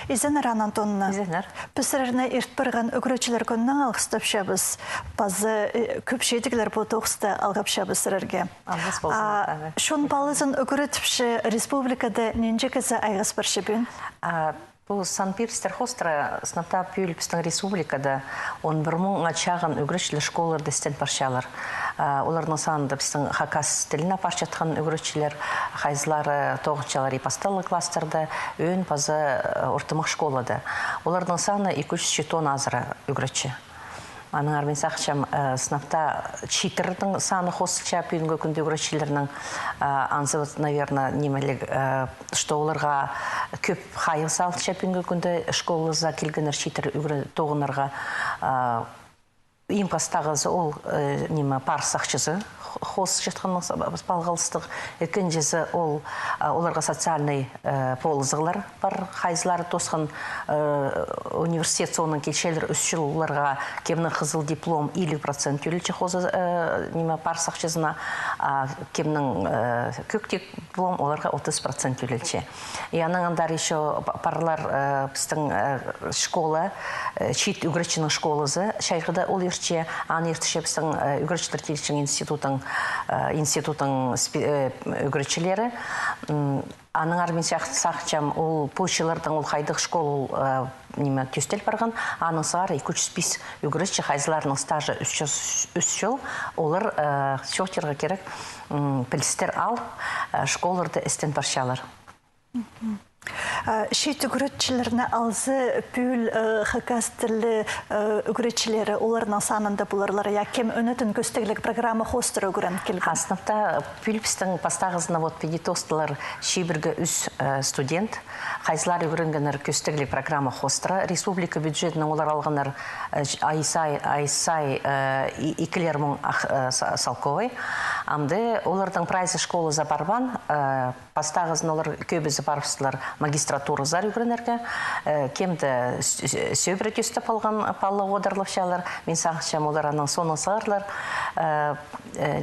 Изенер Антонна. Изенер. Пісіреріне ерт-бірған үгіречілер күннің алғыстап шабыз. Базы көп шедігілер бұл тоқысты алғап шабыз сірерге. Алғыс болсын. Шон балызын үгіретіпші республикада ненже кізі айғыз бір шебін? Бұл Сан-Пирстер хостра снапта пүйіліпістің республикада он бір мұңға чағын үгіретшілі школаларды істен паршалар. Олардың санында біздің хакас тіліне паршатқан үгіретшілер, хайзлары, тоғытшалар ипасталы кластерді, өн пазы ортымақ школады. Олардың саны 200 тонн азыры үгіретші. Аның армен сақшам снапта читердің саны хостча пүйінгі күнді үгіретшілерінің анзы, наверное, немелік, что оларға көп хайыл салтча пүйінгі күнді школыза келгенер читер тоғынарға импастағызы ол пар сақшызы хос жетқанның балғалыстық екіншізі ол оларға социальный полызығылар бар хайзылары тосқан университет соның келшелер үш жыл оларға кемнің қызыл диплом 50% үлілчі хозы пар сақшызына кемнің көк диплом оларға 30% үлілчі. Яның андар еще парлар біздің школа чит үгіретшінің школызы шайғыда ол ерче ан ертіше біздің үгіретшілер телешің институтың үгіретшілері. Аның армен сақчам ол пойшылардың ол қайдық школ төстел барған. Аның сағары 205 үгіретші хайзыларының стажы 3 жыл. Олар шоқтерға керек пілістер ал школарды істен паршалар. Шет үгіретшілеріне алзы пүл хакас тілі үгіретшілері оларының санында бұларлары, я кем өнетін көстігілік программы хостыры үгірен келген? Аснапта пүл пістің пастағызына педитостылар шейбіргі үз студент, қайзылар үгіренгенер көстігілік программы хостыры, республика бюджетінің олар алғанар айсай 2 мың салковай. Амды олардың прайзы школы запарбан, пастағызын олар көбізі барбыстылар магистратура зар үгірінерге, кемді сөйбірі көстіп алған палы одарлықшалар, мен сақшам олар аның соның сағарлар,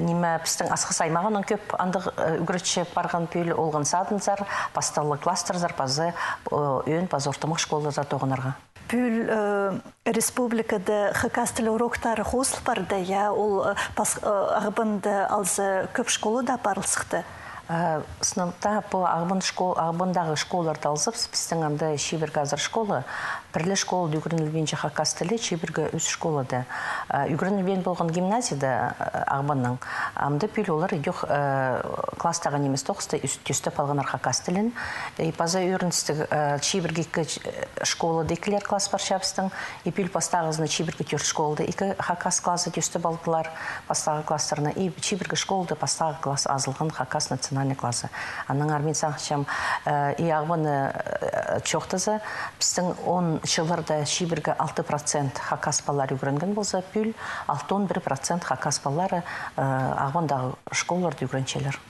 неме пістің асқы саймағының көп андық үгіретші барған пөйлі олғын садын зар, пасталы кластер зар, пазы өн, пазы ортымық школы зар тоғынарға. Пүл республикада хакас тілі уроктары қосыл барды, я ол ағыбынды алзы көп школы да барылсықты. Сыныпта по ағыбындағы школаларды алзып, біздің амды шебір газыр школы, бірлі школы үгірінілбенші хакас тілі, шебіргі үз школады. Үгірінілбен болған гимназияда ағыбынның, амды пүл олар үйдек кластаға немес тоқысты үсті палғанар хакас тілін. Паза өріністік шебіргі школы декілер класс бар шабыстың, пүл пастағызына шебіргі төрт школды, хакас классы үсті балдылар пастағы кластарына, шебіргі школды пастағы класс азылған хакас национальный классы. Аның армен сақшам ағыбыны чоқтызы, біздің 10 жылдарда шибіргі 6% хакас балары үгірінген болса, пүл 6-11% хакас балары ағыбындағы школаларды үгіріншелер.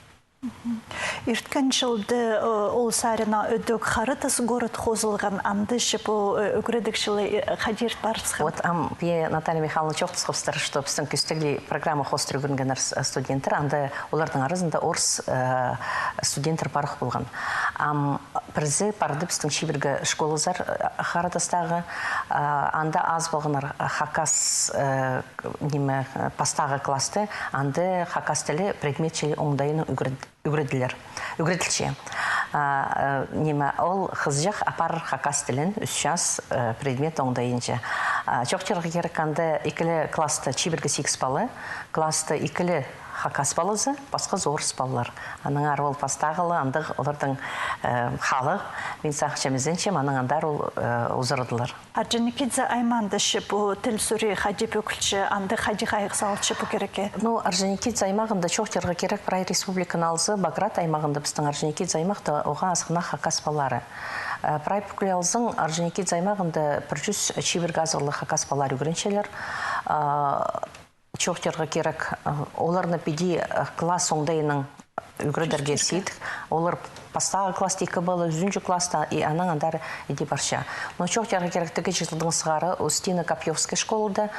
Ирткен жылды ол сарына өдік қарытыз город қозылған анды шып үгіредік жылы қадер барысқа? Вот Наталья Михайловна Чоқтысқовстар, что біздің көстігілі программа хостыр үгірінгенер студенттер, анды олардың арызында орыс студенттер барық болған. Бірзі барды біздің шибіргі школызар қарытыстағы, анда аз болғанар хакас пастағы класты, анды хакас тілі предметчелі оңдайының үгіреділші. Ол қызжақ апар хакас тілін үш жас предмет оңдайыншы. Чоқчырғы керек қанды екілі класты чибіргі 8 балы, класты екілі хакас балызы, басқа зорыс балылар. Аның ары ол пастағылы, андық олардың халық, мен сақшамызеншем, аның андар ол ұзырыдылар. Аржаникидзе айманды шып, тіл сүрі қадеп өкілші, анды қади қайық салчы бұ кереке? Аржаникидзе аймағында чоқтырғы керек бірай республикан алзы, Баграт аймағында біздің Аржаникидзе аймақта оға асқына хакас балары. Бірай бүкілі алзың Аржаникидзе аймағында 100 чибір газырлы хакас балары үгіріншелер. Чоқтырға керек, оларына педи класс оңдайының үгірдерге сейд. Олар пастағы класс 2 балы, үзінші класста, и аның андар еде барша. Но чоқтырға керек тігі жылдың сығары Устина Копьевская школыда,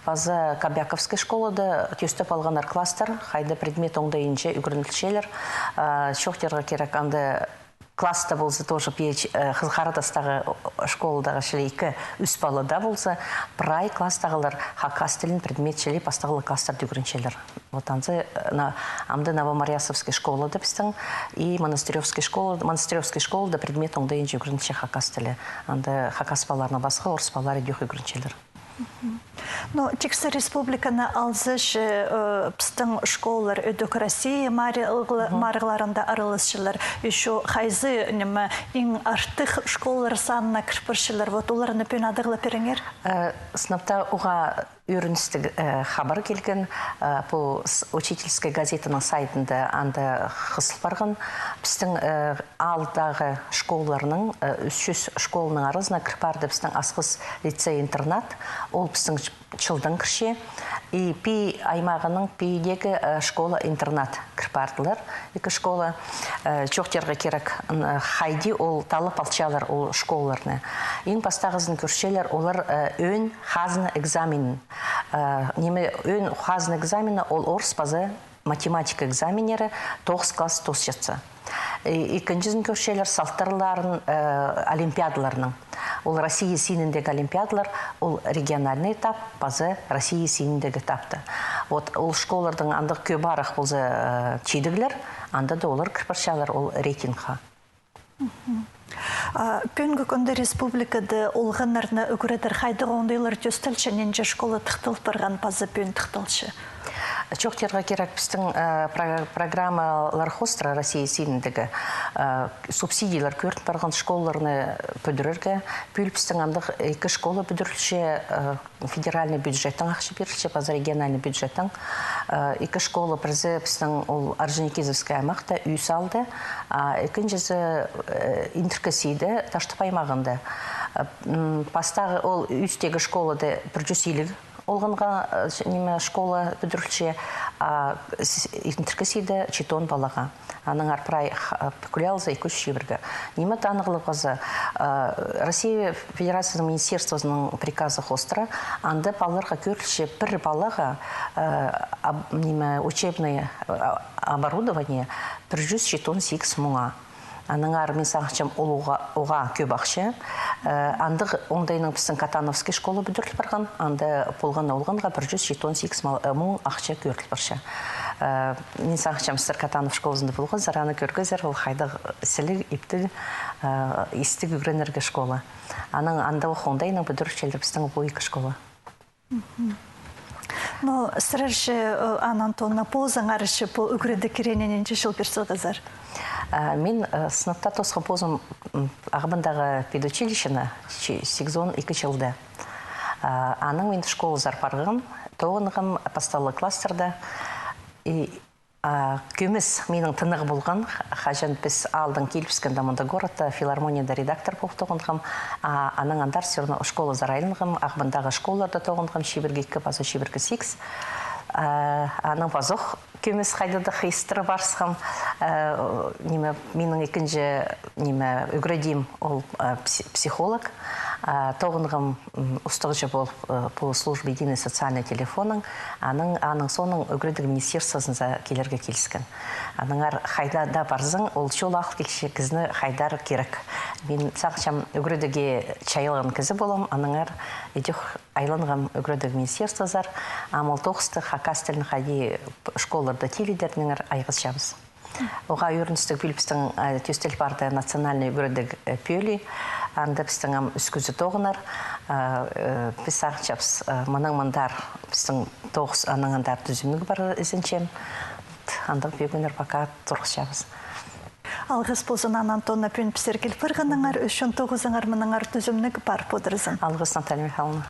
Паза Кобяковская школыда төстіп алғанар кластар, қайды предмет оңдайыншы үгірінілшелер. Чоқтырға керек анды класста болса тоже Қарадастағы школадағы шілейкі үс балада болса, прай класстағылар хакас тілін предмет шілей пастағылы класстар дүгіріншелер. Вот анцы амды Новомарьясовский школада біздің и Монастыревский школада предмет оңда енжі үгірінші хакас тілі. Анды хакас баларына басқа, орыс балары дүйх үгіріншелер. Но Чикса республиканы алзыш пстың школалар өдік Россия марғыларында арылысшылар. Еще хайзы ең артық школалар санына кірпіршілер. Вот оларыны пен адығылы переңер? Сынапта оға үйріністік хабар келген, бұл учительская газетінің сайтында анда қысыл барған. Біздің алдағы школаларының, 300 школының арызына кірпарды біздің асқыз лицей-интернат. Ол біздің чылдың кірше. И пи аймағының пейдегі школа-интернат кірпардылар. Екі школа жоқтерға керек хайди ол талып алчалар ол школаларны. Ең бастағызын көршелер олар өн хазны экзаменін. Неме өн хазны экзамені ол орыс базы математика экзаменері 9 класс тос жатса. Екіншізін көршелер салттарларын олимпиадаларының. Ол Россия синіндегі олимпиадалар, ол региональный этап, базы Россия синіндегі этапты. Вот ол школардың андық көбарық болзы чейдігілер, анда да олар кірпіршалар, ол рейтингға. Пөнгі күнді республикады олғанарына үгіредір қайды ғондайлар төстілші ненже школа тұқтыл барған базы пөн тұқтылшы? Чоқтерға керек біздің программалар хостра Россия синіндегі субсидиялар көріп барған школаларыны бүдірерге. Пүл біздің андық екі школа бүдірілші федеральный бюджеттің ақшы берілші, база региональный бюджеттің. Екі школа бірзі біздің ол Орджоникидзевский аймақта үй салды. Екіншісі интеркасиді Таштыпай аймағында. Пастағы ол үстегі школады 150 олғанға школа бүдірілші интеркасиді читон балаға. Аның арпырай пекулялза и көш шебіргі. Немет анығылы ғазы Россия Федерацияның министерствосының приказы хостра, анды баларға көрілші бір балаға учебное оборудование 178 мұңа. Аның армин сағычам оға көп ақшы. Андық оңдайының біздің Катановский школы бүдіріл барған, анды болған олғанға 178 мұң ақша көріл барша. Мен сағычам сіздер Катанов школызында болған, зараны көргізер, ол қайдақ сілі, ептіл, естік үгренерге школа. Аның анда оңдайының бүдірішелер біздің бойық школа. Но сірірші Антонна позың арышы бұл үгіреді керенененші жыл берсі ғазар? Мен сыныпта тосқын позым ағыбындағы педучилищені 82 жылды. Аның мен школы зарпарғым, тоғынығым апосталы кластерда. Көміс менің тынығы болған, қажан біз алдың келіпскен дамында городта филармонияда редактор болып тоғынғым. Аның андар сөріні школы зарайлынғым, ағыбындағы школаларда тоғынғым, шебірге базы шебірге 6. Аның базық көміс қайдады қиыстыры барсығым. Менің екінші үгіредім ол психолог. Тоғынғым ұстығыжы болып по службе единый социальный телефоның. Аның соның үгіредігі министерствосыныза келерге келіскен. Аныңар қайда барзың, ол шол ақыл келші кізіні қайдар керек. Мен сақшам үгіредіге чайылған кізі болам. Аныңар едіқ айланғам үгіредігі министерствозар. Амал тоқысты хакас тілін қайди школаларда теледерніңір айғыз шабыз. Оға үйіріністік біліпістің төстел барды национальный үгіредіг пөлі. Анда біздің үскізі тоғынар. Біз сағычапс мұның мұндар біздің тоғыз аныңандар түзімігі бар ізінчем. Анда бөгінер бақа тұрғышабыз. Алғыз болзынан Антонна пөн пісергел бірғаныңар, 3-9-ыңар мұныңар түзімігі бар подырызын. Алғыз Наталья Михайловна.